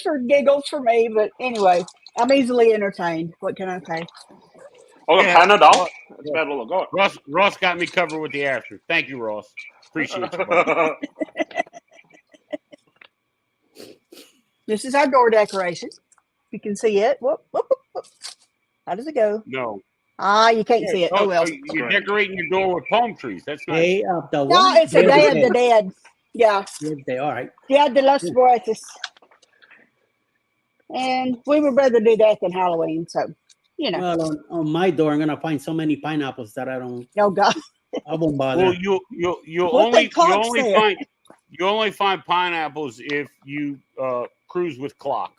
just for giggles for me. But anyway, I'm easily entertained. What can I say? Panna daw. It's better look good. Ross got me covered with the after. Thank you, Ross. Appreciate you, buddy. This is our door decoration. You can see it. Whoop, whoop, whoop, whoop. How does it go? No. You can't see it. Oh well. You're decorating your door with palm trees. That's nice. Day of the No, it's a Day of the Dead. Yeah. They all right. Dia de los Muertos. And we would rather do that than Halloween. So, you know. Well, on my door, I'm gonna find so many pineapples that I don't. Oh God. I won't bother. Well, you'll only find pineapples if you cruise with clock.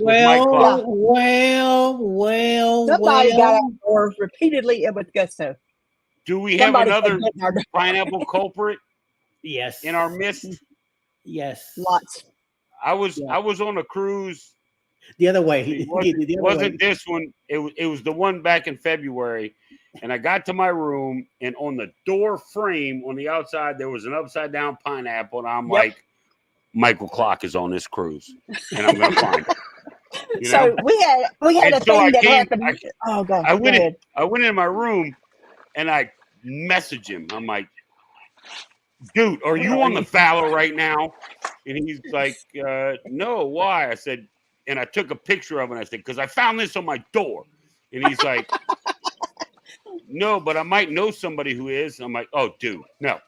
Well. Somebody got our door repeatedly with gusto. Do we have another pineapple culprit? Yes. In our midst? Yes. Lots. I was on a cruise. The other way. It wasn't this one. It was the one back in February. And I got to my room, and on the door frame on the outside, there was an upside down pineapple. And I'm like, Michael Clark is on this cruise, and I'm going to find it. So we had a thing that happened. Oh God! I went in my room, and I messaged him. I'm like, dude, are you on the fallow right now? And he's like, no, why? I said, and I took a picture of it. And I said, because I found this on my door. And he's like, no, but I might know somebody who is. I'm like, oh, dude, no.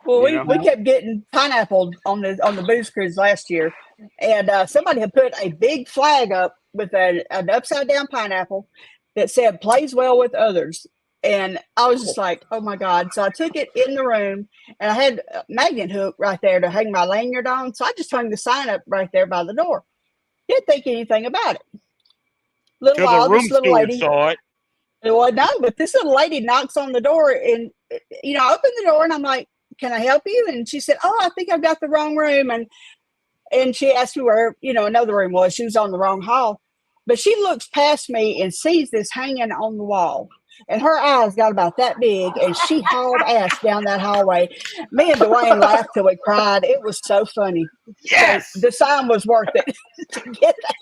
Well, we kept getting pineapple on the booze cruise last year, and somebody had put a big flag up with an upside down pineapple that said "plays well with others," and I was just like, "Oh my God!" So I took it in the room, and I had a magnet hook right there to hang my lanyard on. So I just hung the sign up right there by the door. Didn't think anything about it. Little while, this little lady saw it. Well, no, but this little lady knocks on the door, and I open the door, and I'm like, "Can I help you?" And she said, "Oh, I think I've got the wrong room." And she asked me where, another room was. She was on the wrong hall. But she looks past me and sees this hanging on the wall. And her eyes got about that big, and she hauled ass down that hallway. Me and Dwayne laughed till we cried. It was so funny. Yes. So the sign was worth it to get that.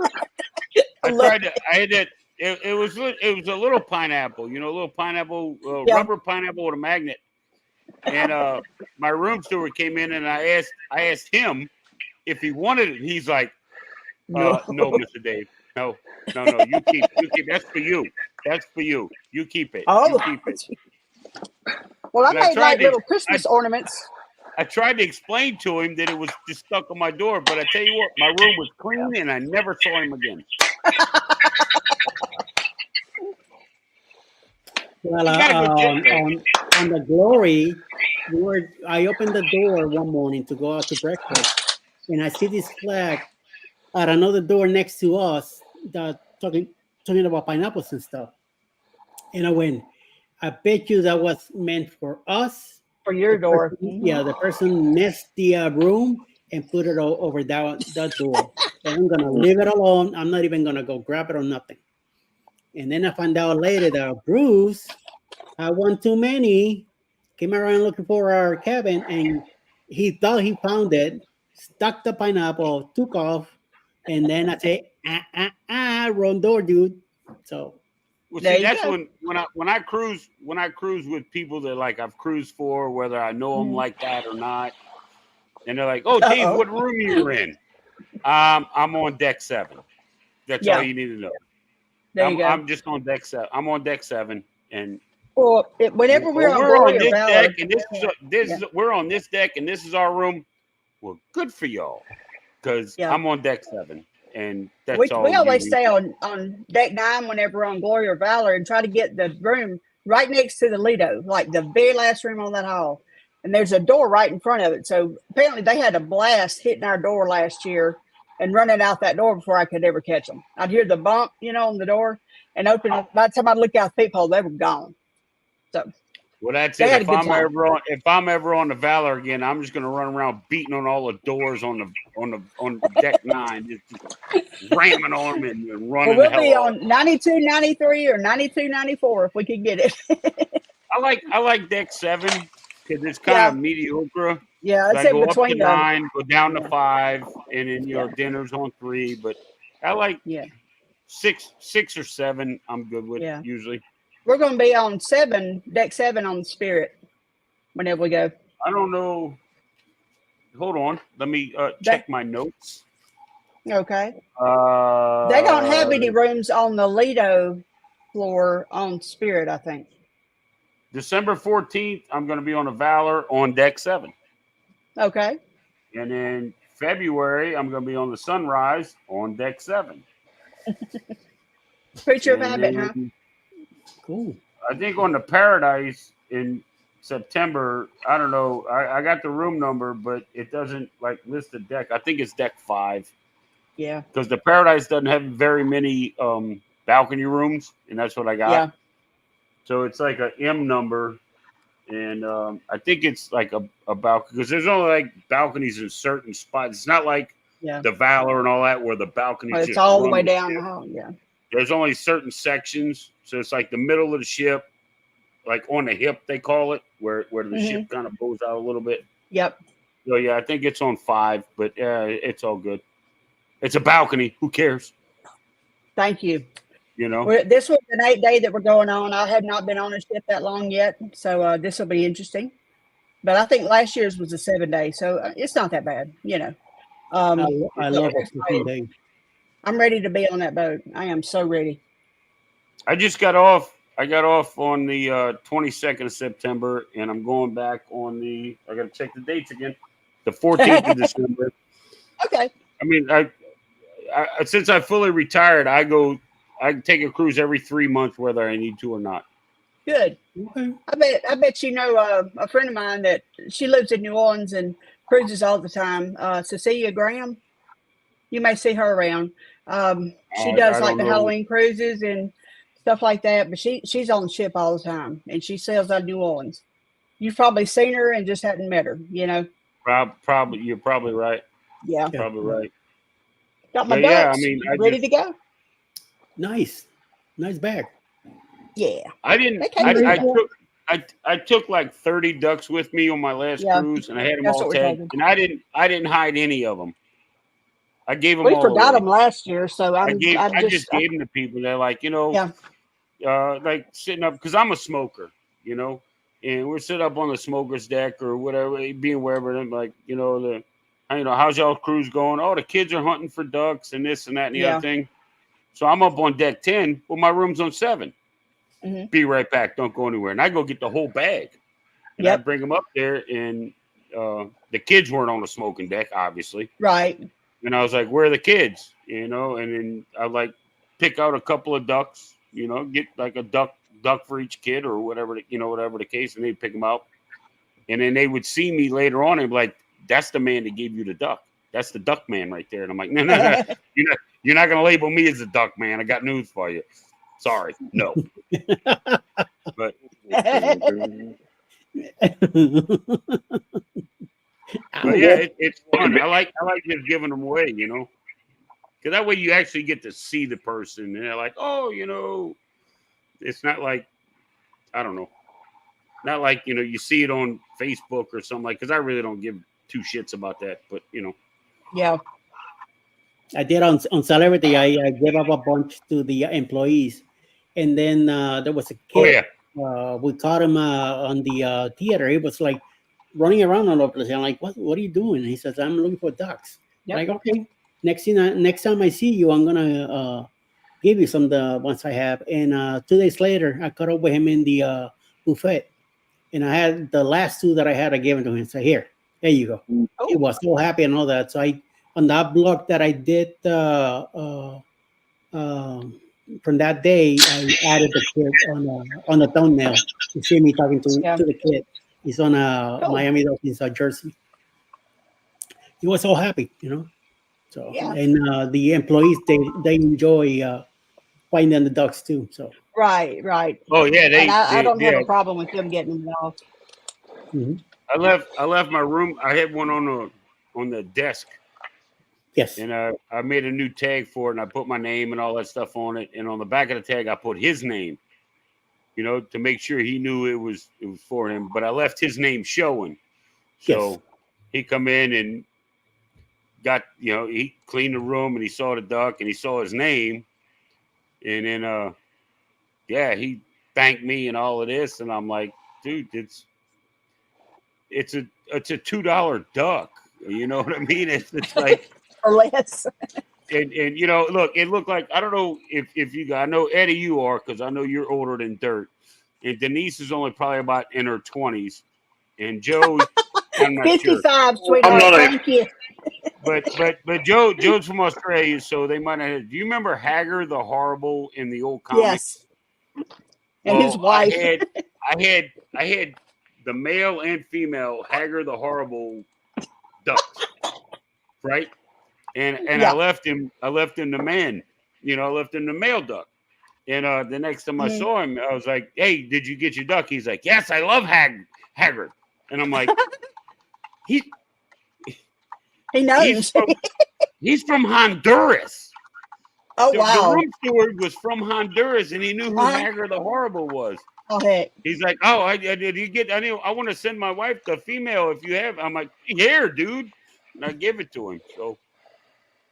It was a little pineapple, a little pineapple, rubber pineapple with a magnet. And my room steward came in, and I asked him if he wanted it. He's like, no, Mr. Dave, no, you keep. That's for you. That's for you. You keep it. Oh, you keep it. Well, I made little Christmas ornaments. I tried to explain to him that it was just stuck on my door, but I tell you what, my room was clean, and I never saw him again. Well, on the Glory, I opened the door one morning to go out to breakfast, and I see this flag at another door next to us that talking about pineapples and stuff. And I went, I bet you that was meant for us. For your door. Yeah, the person missed the room and put it over that door. And I'm going to leave it alone. I'm not even going to go grab it or nothing. And then I found out later that Bruce had one too many, came around looking for our cabin, and he thought he found it, stuck the pineapple, took off, and then I say, wrong door, dude. So see, that's when I cruise with people that like I've cruised for, whether I know them like that or not, and they're like, "Oh, Dave, what room are you in?" I'm on deck 7. That's all you need to know. I'm just on deck 7. I'm on deck 7, and whenever we're on this deck, and we're on this deck, and this is our room. Well, good for y'all, because I'm on deck 7, and that's all. We always stay on deck 9 whenever we're on Glory or Valor, and try to get the room right next to the Lido, like the very last room on that hall. And there's a door right in front of it. So apparently they had a blast hitting our door last year and running out that door before I could ever catch them. I'd hear the bump, on the door, and open it. By the time I'd look out the peephole, they were gone. So, well, that's it. If I'm ever on the Valor again, I'm just going to run around beating on all the doors on deck 9, just ramming on them and running. Well, we'll be on 92, 93, or 92, 94 if we can get it. I like deck 7 because it's kind Yeah. of mediocre. Yeah, it's I in go up to between them. 9, go down to Yeah. 5, and then Yeah. dinner's on 3. But I like Yeah. 6 or 7. I'm good with Yeah. usually. We're going to be on deck 7 on the Spirit whenever we go. I don't know. Hold on, let me check my notes. Okay. They don't have any Uh, rooms on the Lido floor on Spirit, I think. December 14th, I'm going to be on a Valor on deck 7. Okay. And then February, I'm going to be on the Sunrise on deck 7. Creature of And habit, huh? then Cool. I think on the Paradise in September, I don't know. I got the room number, but it doesn't like list the deck. I think it's deck 5 Yeah. because the Paradise doesn't have very many balcony rooms, and that's what I got. Yeah. So it's like a M number, and I think it's like a balcony because there's only like balconies in certain spots. It's not like Yeah. the Valor and all that where the balconies Well, it's just all the run way the down ship. the hall. Yeah. There's only certain sections, so it's like the middle of the ship, like on the hip they call it, where the ship kind of goes out a little bit. Yep. So yeah, I think it's on 5, but it's all good. It's a balcony. Who cares? Thank you. You know. This was an 8-day that we're going on. I have not been on a ship that long yet, so this will be interesting. But I think last year's was a 7-day, so it's not that bad. You know. I love it. 15 days. I'm ready to be on that boat. I am so ready. I just got off. I got off on the 22nd of September, and I'm going back on the. I got to check the dates again. The 14th of December. Okay. I mean, I since I fully retired, I take a cruise every 3 months, whether I need to or not. Good. Okay. I bet you know a friend of mine that she lives in New Orleans and cruises all the time. Cecilia Graham. You may see her around. She does I like don't the know. Halloween cruises and stuff like that. But she's on the ship all the time, and she sails out of New Orleans. You've probably seen her and just hadn't met her. You know. Probably you're probably right. Yeah. Probably right. Got my But ducks. yeah, I mean, ready to go. Nice bag. Yeah. I didn't. They came pretty I took like 30 ducks with me on my last Yeah. cruise, and I had them That's all what we're tagged, talking. and I didn't hide any of them. I gave them We all forgot away. them last year, so I just gave them to people. They're like, Yeah. like sitting up because I'm a smoker, and we're sitting up on the smoker's deck or whatever, being wherever. And I'm like, how's y'all cruise going? Oh, the kids are hunting for ducks and this and that and the other thing. So I'm up on deck 10. Well, my room's on 7. Mm-hmm. Be right back. Don't go anywhere. And I go get the whole bag. And I bring them up there. And the kids weren't on the smoking deck, obviously. Right. And I was like, where are the kids? And then I like pick out a couple of ducks, get like a duck for each kid or whatever, whatever the case. And they'd pick them out. And then they would see me later on and be like, that's the man that gave you the duck. That's the duck man right there. And I'm like, no. You're not going to label me as a duck man. I got news for you. Sorry. No. But yeah, it's fun. I like just giving them away, because that way you actually get to see the person, and they're like, oh, it's not like, I don't know, not like you see it on Facebook or something like. Because I really don't give two shits about that, but Yeah. I did on Celebrity. I gave up a bunch to the employees, and then there was a kid. Oh yeah. We caught him on the theater. He was like running around all over the place. I'm like, what are you doing? And he says, I'm looking for ducks. Yep. Like, okay, next time I see you, I'm gonna give you some of the ones I have. And 2 days later, I caught up with him in the buffet, and I had the last 2 that I had. I gave them to him. So here you go. Oh. He was so happy and all that. So on that blog that I did from that day, I added the kid on the thumbnail. You see me talking to the kid. He's on Miami Dolphins jersey. He was so happy, So and the employees they enjoy finding the ducks too. So Right. Oh yeah, I don't have a problem with them getting involved. Mm-hmm. I left my room. I had one on the desk. Yes. And I made a new tag for it, and I put my name and all that stuff on it. And on the back of the tag, I put his name. you know, to make sure he knew it was for him. But I left his name showing, so Yes. he come in and got, you know, he cleaned the room and he saw the duck and he saw his name, and then yeah, he thanked me and all of this, and I'm like, dude, it's a $2 duck. You know what I mean? It's like, or less. and you know, look, it looked like, I don't know if you guys, I know Eddie, you are, because I know you're older than dirt, and Denise is only probably about in her 20s, and Joe, I'm not sure, 55, sweetheart. I'm not a- Thank you. but Joe's from Australia, so they might have. Do you remember Hagar the Horrible in the old comics? Yes. And his Well, wife. I had the male and female Hagar the Horrible ducks, right? And Yeah. I left him the man, you know, I left him the male duck. And the next time I saw him, I was like, "Hey, did you get your duck?" He's like, "Yes, I love Haggard." And I'm like, he knows. he's from Honduras. Oh, The wow. room steward was from Honduras, and he knew who Hagar the Horrible was. Oh, heck. He's like, "Oh, I want to send my wife the female if you have." I'm like, "Here, dude," and I give it to him. So,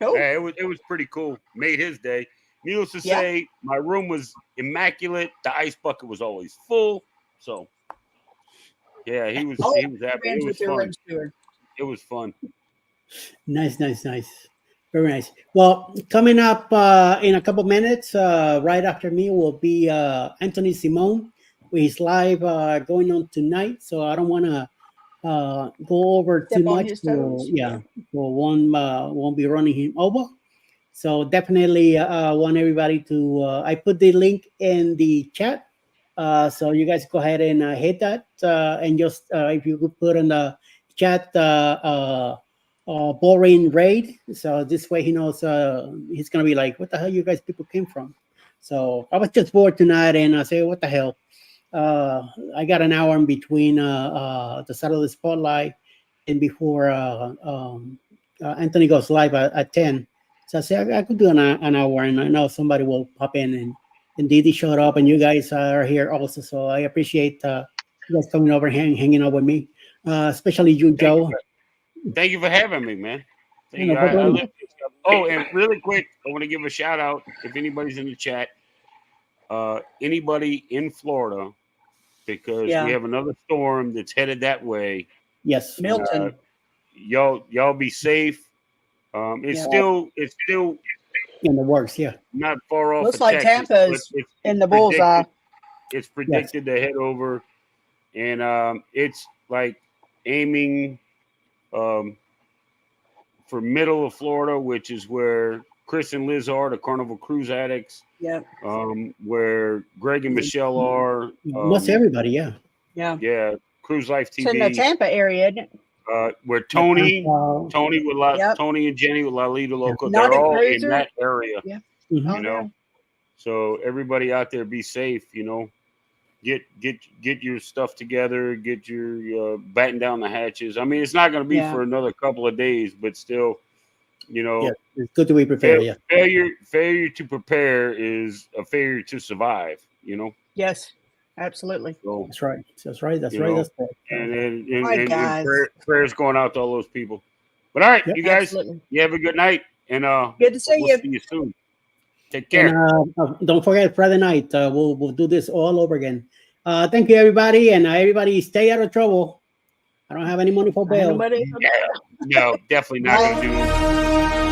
Cool. yeah, it was pretty cool. Made his day. Needless to say, my room was immaculate. The ice bucket was always full. So, yeah, he was happy. It was fun. It was fun. Nice. Very nice. Well, coming up in a couple minutes, right after me will be Anthony Simone with his live going on tonight. So I don't want to go over too much. So won't be running him over. So definitely want everybody to. I put the link in the chat, so you guys go ahead and hit that, and just if you could put in the chat. Boring raid, so this way he knows he's gonna be like, what the hell you guys people came from. So I was just bored tonight, and I say, what the hell, I got an hour in between the Saturday Spotlight and before Anthony goes live at 10. So I said I could do an hour, and I know somebody will pop in, and Didi showed up, and you guys are here also, so I appreciate you guys coming over and hanging out with me, especially you, Joe. Thank you for having me, man. Thank you. And really quick, I want to give a shout out if anybody's in the chat, anybody in Florida, because we have another storm that's headed that way. Yes, Milton. Y'all be safe. It's still in the works. Yeah, not far off. Looks of like Texas, Tampa's in the bullseye. It's predicted to head over, and it's like aiming for middle of Florida, which is where Chris and Liz are, the Carnival Cruise Addicts. Yeah. Where Greg and Michelle are. Most everybody, yeah. Yeah. Cruise Life TV. It's in the Tampa area, isn't it? Where Tony and Jenny with Lalita Loco, they're all in that area. Yeah. Mm-hmm. You know. So everybody out there, be safe. You know, get your stuff together. Get your batten down the hatches. I mean, it's not going to be for another couple of days, but still, you know, it's good to be prepared. Failure to prepare is a failure to survive. You know. Yes, absolutely. So, That's right. And prayers going out to all those people. But all right, you guys, you have a good night, and good to see we'll see you soon. Take care. And, don't forget Friday night. We'll do this all over again. Thank you, everybody, and everybody stay out of trouble. I don't have any money for bail. No, definitely not going to do.